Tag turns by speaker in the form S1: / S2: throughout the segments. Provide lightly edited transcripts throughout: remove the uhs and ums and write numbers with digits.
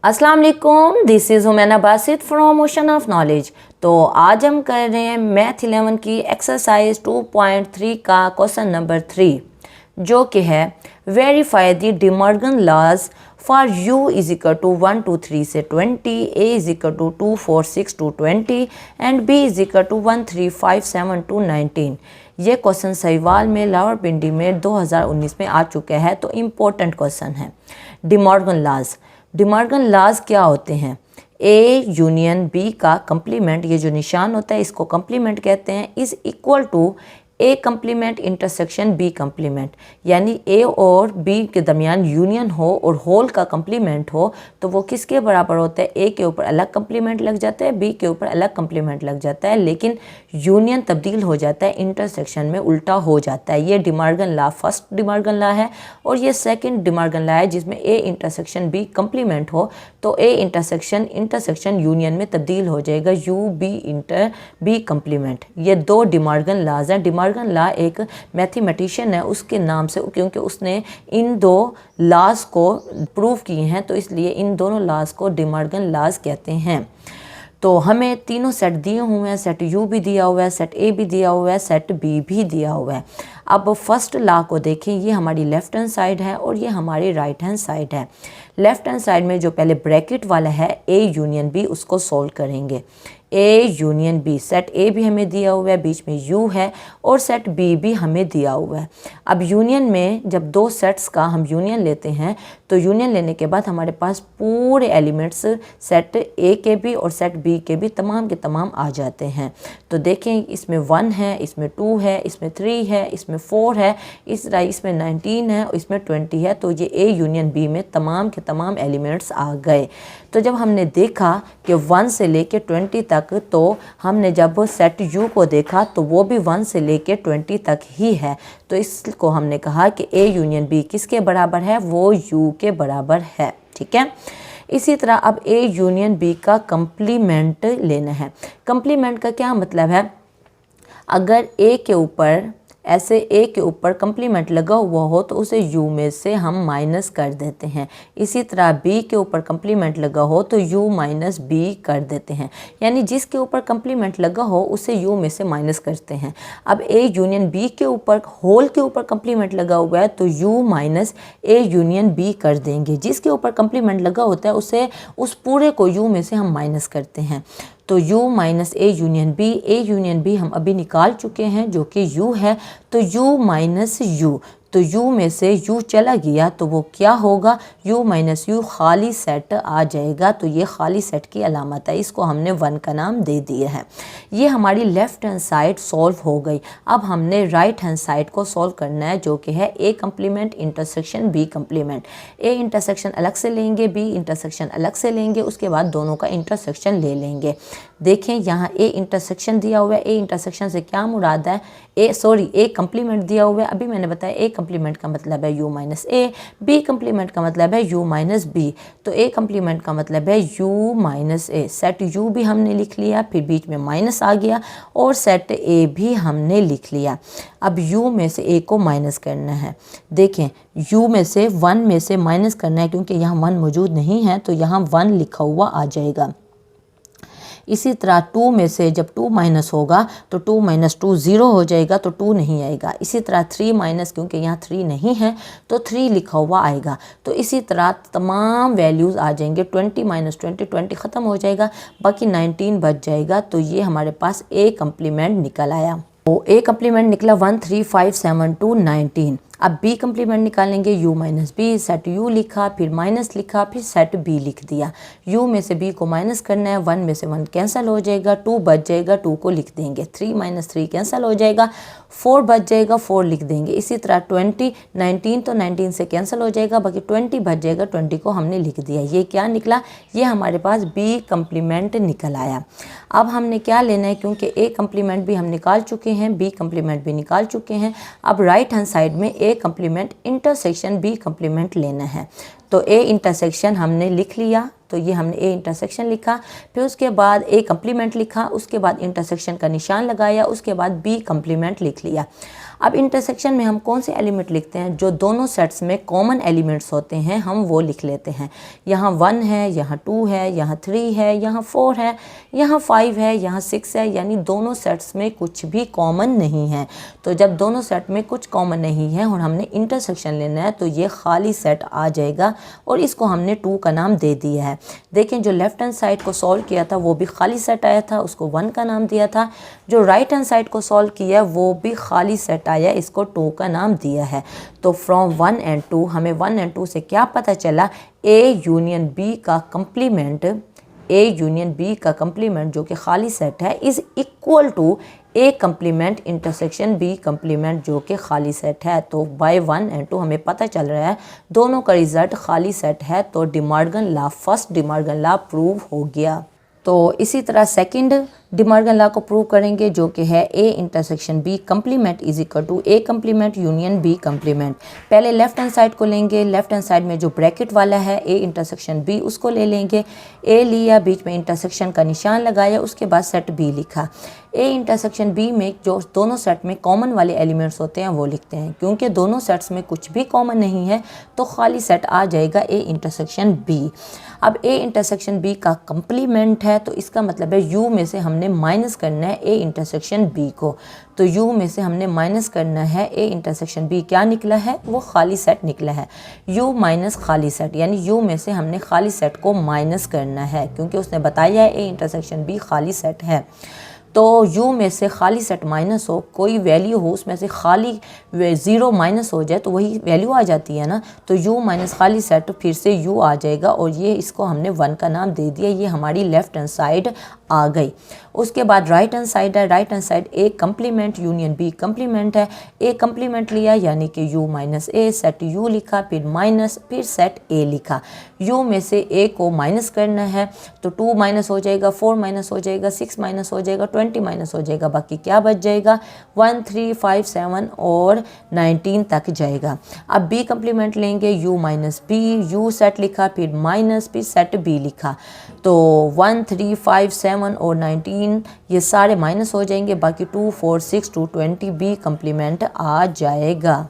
S1: अस्सलाम वालेकुम, this is हुमैना Basit from ocean of knowledge. तो आज हम कर रहे हैं मैथ 11 की एक्सरसाइज 2.3 का क्वेश्चन नंबर 3, जो कि है verify the De Morgan laws for u is equal to 1 to 3 से 20, a is equal to 2 4 6 to 20 and b is equal to 1 3 5 7 to 19। ये क्वेश्चन सहीवाल में रावलपिंडी में 2019 में आ चुका है, तो इम्पोर्टेंट क्वेश्चन है। डिमॉर्गन लॉज क्या होते हैं? ए यूनियन बी का कंप्लीमेंट, ये जो निशान होता है इसको कंप्लीमेंट कहते हैं, is equal to A complement intersection B complement. यानी ए और बी के दरमियान यूनियन हो और होल का कंप्लीमेंट हो तो वो किसके बराबर होता है? ए के ऊपर अलग कंप्लीमेंट लग जाता है, बी के ऊपर अलग कंप्लीमेंट लग जाता है, लेकिन यूनियन तब्दील हो जाता है, इंटरसेक्शन में उल्टा हो जाता है। ये De Morgan law first De Morgan law है और ये सेकेंड डिमॉर्गन लॉ है, जिसमें ए इंटरसेक्शन बी कंप्लीमेंट हो तो ए इंटरसेक्शन यूनियन में तब्दील हो जाएगा, यू बी कंप्लीमेंट। ये दो डिमॉर्गन लॉज हैं। डिमॉर्गन लॉ एक मैथमेटिशियन है उसके नाम से, क्योंकि उसने इन दो लॉज को प्रूव किए हैं, तो इसलिए इन दोनों लॉज को डिमॉर्गन लॉज कहते हैं। तो हमें तीनों सेट दिए हुए हैं, सेट यू भी दिया हुआ है, सेट ए भी दिया हुआ है, सेट बी भी दिया हुआ है। अब फर्स्ट लॉ को देखें, ये हमारी लेफ्ट हैंड साइड है और ये हमारी राइट हैंड साइड है। लेफ्ट हैंड साइड में जो पहले ब्रैकेट वाला है ए यूनियन बी, उसको सोल्व करेंगे। A union B, set A भी हमें दिया हुआ है, बीच में यू है, और सेट बी भी हमें दिया हुआ है। अब यूनियन में जब दो सेट्स का हम यूनियन लेते हैं तो यूनियन लेने के बाद हमारे पास पूरे एलिमेंट्स सेट ए के भी और सेट बी के भी तमाम के तमाम आ जाते हैं। तो देखें, इसमें 1 है, इसमें 2 है, इसमें 3 है, इसमें 4 है, इसमें 19 है और इसमें 20 है। तो ये ए यूनियन बी में तमाम के तमाम एलिमेंट्स आ गए। तो जब हमने देखा कि 1 से लेके 20 तक, तो हमने जब सेट यू को देखा तो वो भी 1 से लेके 20 तक ही है। तो इसको हमने कहा कि ए यूनियन बी किसके बराबर है? वो यू के बराबर है। ठीक है। इसी तरह अब ए यूनियन बी का कंप्लीमेंट लेना है। कंप्लीमेंट का क्या मतलब है? अगर ए के ऊपर ऐसे ए के ऊपर कंप्लीमेंट लगा हुआ हो तो उसे यू में से हम माइनस कर देते हैं। इसी तरह बी के ऊपर कंप्लीमेंट लगा हो तो यू माइनस बी कर देते हैं। यानी जिसके ऊपर कंप्लीमेंट लगा हो उसे यू में से माइनस करते हैं। अब ए यूनियन बी के ऊपर होल के ऊपर कंप्लीमेंट लगा हुआ है तो U minus A union B कर देंगे। जिसके ऊपर कंप्लीमेंट लगा होता है उसे उस पूरे को यू में से हम माइनस करते हैं। तो u minus A union B हम अभी निकाल चुके हैं, जो कि u है। तो u माइनस यू, तो u में से u चला गया तो वो क्या होगा? u माइनस यू खाली सेट आ जाएगा। तो ये खाली सेट की अलामत है, इसको हमने 1 का नाम दे दिया है। ये हमारी लेफ़्ट हैंड साइड सॉल्व हो गई। अब हमने राइट हैंड साइड को सॉल्व करना है, जो कि है A complement intersection B complement. A intersection अलग से लेंगे, बी इंटरसेक्शन अलग से लेंगे, उसके बाद दोनों का इंटरसेक्शन ले लेंगे। देखें, यहाँ ए इंटरसेक्शन दिया हुआ है। ए इंटरसेक्शन से क्या मुराद है? ए कंप्लीमेंट दिया हुआ है। अभी मैंने बताया ए कंप्लीमेंट का मतलब है U minus A, B complement का मतलब है यू माइनस बी। तो ए कंप्लीमेंट का मतलब है U minus A. Set you भी हमने लिख लिया, फिर बीच में माइनस आ गया, और सेट ए भी हमने लिख लिया। अब यू में से ए को माइनस करना है। देखें, यू में से 1 में से माइनस करना है, क्योंकि यहाँ 1 मौजूद नहीं है तो यहाँ 1 लिखा हुआ आ जाएगा। इसी तरह 2 में से जब 2 माइनस होगा तो 2 माइनस 2 0 हो जाएगा, तो 2 नहीं आएगा। इसी तरह 3 माइनस, क्योंकि यहाँ 3 नहीं है तो 3 लिखा हुआ आएगा। तो इसी तरह तमाम वैल्यूज़ आ जाएंगे। 20 माइनस 20 ख़त्म हो जाएगा, बाकी 19 बच जाएगा। तो ये हमारे पास ए कंप्लीमेंट निकल आया। तो ए कंप्लीमेंट निकला 1 3 5 7 2 19। अब बी कंप्लीमेंट निकालेंगे, U minus B. Set U लिखा, फिर माइनस लिखा, फिर सेट बी लिख दिया। यू में से बी को माइनस करना है, 1 में से 1 कैंसिल हो जाएगा, 2 बच जाएगा, 2 को लिख देंगे। 3 माइनस 3 कैंसिल हो जाएगा, 4 बच जाएगा, 4 लिख देंगे। इसी तरह 19 तो 19 से कैंसिल हो जाएगा, बाकी 20 बच जाएगा, 20 को हमने लिख दिया। ये क्या निकला? ये हमारे पास बी कंप्लीमेंट निकल आया। अब हमने क्या लेना है, क्योंकि ए कंप्लीमेंट भी हम निकाल चुके हैं, बी कंप्लीमेंट भी निकाल चुके हैं। अब राइट हैंड साइड में ए कंप्लीमेंट इंटरसेक्शन बी कंप्लीमेंट लेना है। तो ए इंटरसेक्शन हमने लिख लिया, तो ये हमने ए इंटरसेक्शन लिखा, फिर उसके बाद ए कम्प्लीमेंट लिखा, उसके बाद इंटरसेक्शन का निशान लगाया, उसके बाद बी कम्प्लीमेंट लिख लिया। अब इंटरसेक्शन में हम कौन से एलिमेंट लिखते हैं, जो दोनों सेट्स में कॉमन एलिमेंट्स होते हैं हम वो लिख लेते हैं। यहाँ 1 है, यहाँ 2 है, यहाँ 3 है, यहाँ 4 है, यहाँ 5 है, यहाँ 6 है, यानी दोनों सेट्स में कुछ भी कॉमन नहीं है। तो जब दोनों सेट में कुछ कॉमन नहीं है और हमने इंटरसेक्शन लेना है तो ये खाली सेट आ जाएगा और इसको हमने 2 का नाम दे दिया है। देखें जो लेफ्ट हैंड साइड को सॉल्व किया था वो भी खाली सेट आया था, उसको 1 का नाम दिया था। जो राइट हैंड साइड को सॉल्व किया वो भी खाली सेट आया, इसको 2 का नाम दिया है। तो फ्रॉम 1 एंड 2 हमें 1 एंड 2 से क्या पता चला, ए यूनियन बी का कंप्लीमेंट, ए यूनियन बी का कंप्लीमेंट जो कि खाली सेट है is equal to A complement intersection B complement जो कि खाली सेट है। तो बाय 1 एंड 2 हमें पता चल रहा है दोनों का रिजल्ट खाली सेट है। तो De Morgan law, first De Morgan law prove हो गया। तो इसी तरह सेकंड डी मॉर्गन लॉ को प्रूव करेंगे जो कि है A intersection B complement is equal to A complement union B complement. पहले लेफ्ट हैंड साइड को लेंगे, लेफ्ट हैंड साइड में जो ब्रैकेट वाला है ए इंटरसेक्शन बी उसको ले लेंगे। ए लिया, बीच में इंटरसेक्शन का निशान लगाया, उसके बाद सेट बी लिखा। ए इंटरसेक्शन बी में जो दोनों सेट में कॉमन वाले एलिमेंट्स होते हैं वो लिखते हैं। क्योंकि दोनों सेट्स में कुछ भी कॉमन नहीं है तो खाली सेट आ जाएगा ए इंटरसेक्शन बी। अब ए इंटरसेक्शन बी का कंप्लीमेंट है तो इसका मतलब है यू में से हमने माइनस करना है ए इंटरसेक्शन बी को। तो यू में से हमने माइनस करना है ए इंटरसेक्शन बी, क्या निकला है वो खाली सेट निकला है। यू माइनस खाली सेट, यानी यू में से हमने खाली सेट को माइनस करना है क्योंकि उसने बताया है ए इंटरसेक्शन बी खाली सेट है। तो u में से खाली सेट माइनस हो, कोई वैल्यू हो उसमें से खाली 0 माइनस हो जाए तो वही वैल्यू आ जाती है ना। तो u माइनस खाली सेट फिर से u आ जाएगा और ये इसको हमने 1 का नाम दे दिया। ये हमारी लेफ्ट हैंड साइड आ गई। उसके बाद राइट हैंड साइड है, राइट हैंड साइड ए कंप्लीमेंट यूनियन बी कंप्लीमेंट है। ए कंप्लीमेंट लिया यानी कि u माइनस ए, सेट u लिखा, फिर माइनस, फिर सेट a लिखा। u में से a को माइनस करना है तो 2 माइनस हो जाएगा, 4 माइनस हो जाएगा, 6 माइनस हो जाएगा, 20 माइनस हो जाएगा, बाकी क्या बच जाएगा 1, 3, 5, 7 और 19 तक जाएगा। अब b कंप्लीमेंट लेंगे, u minus b, u set लिखा, फिर माइनस, फिर सेट b लिखा। तो 1, 3, 5, 7 और 19 ये सारे माइनस हो जाएंगे, बाकी 2, 4, 6 to 20 b कंप्लीमेंट आ जाएगा।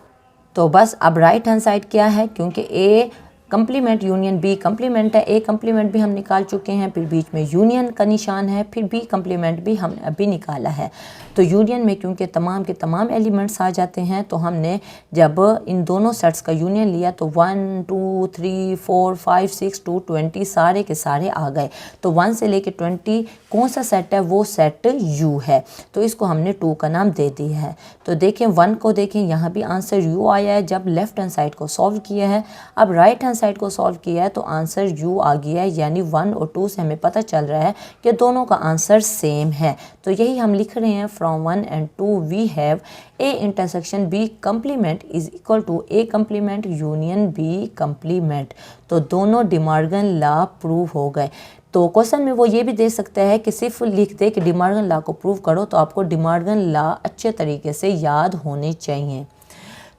S1: तो बस अब राइट हैंड साइड क्या है, क्योंकि a complement union B complement है, ए कंप्लीमेंट भी हम निकाल चुके हैं, फिर बीच में यूनियन का निशान है, फिर बी कंप्लीमेंट भी हमने अभी निकाला है। तो यूनियन में क्योंकि तमाम के तमाम एलिमेंट्स आ जाते हैं तो हमने जब इन दोनों सेट्स का यूनियन लिया तो 1, 2, 3, 4, 5, 6 to 20 सारे के सारे आ गए। तो 1 से लेके 20 कौन सा सेट है, वो सेट यू है, तो इसको हमने 2 का नाम दे दिया है। तो देखें 1 को देखें, यहाँ भी आंसर यू आया है जब लेफ्ट हैंड साइड को सॉल्व किया है। अब राइट हैंड साइड को सॉल्व किया है तो आंसर यू आ गया है, यानी 1 और 2 से हमें पता चल रहा है कि दोनों का आंसर सेम है। तो यही हम लिख रहे हैं, from 1 and 2 we have A intersection B complement is equal to A complement union B complement. तो दोनों डी मॉर्गन लॉ प्रूव हो गए। तो क्वेश्चन में वो ये भी दे सकता है कि सिर्फ लिख दे कि डी मॉर्गन लॉ को प्रूव करो, तो आपको डी मॉर्गन लॉ अच्छे तरीके से याद होने चाहिए।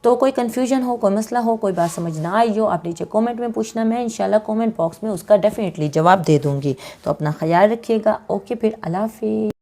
S1: तो कोई कन्फ्यूजन हो, कोई मसला हो, कोई बात समझ ना आई हो, आप नीचे कमेंट में पूछना, मैं इंशाल्लाह कमेंट बॉक्स में उसका डेफिनेटली जवाब दे दूंगी। तो अपना ख्याल रखिएगा। ओके, फिर अल्लाह हाफिज़।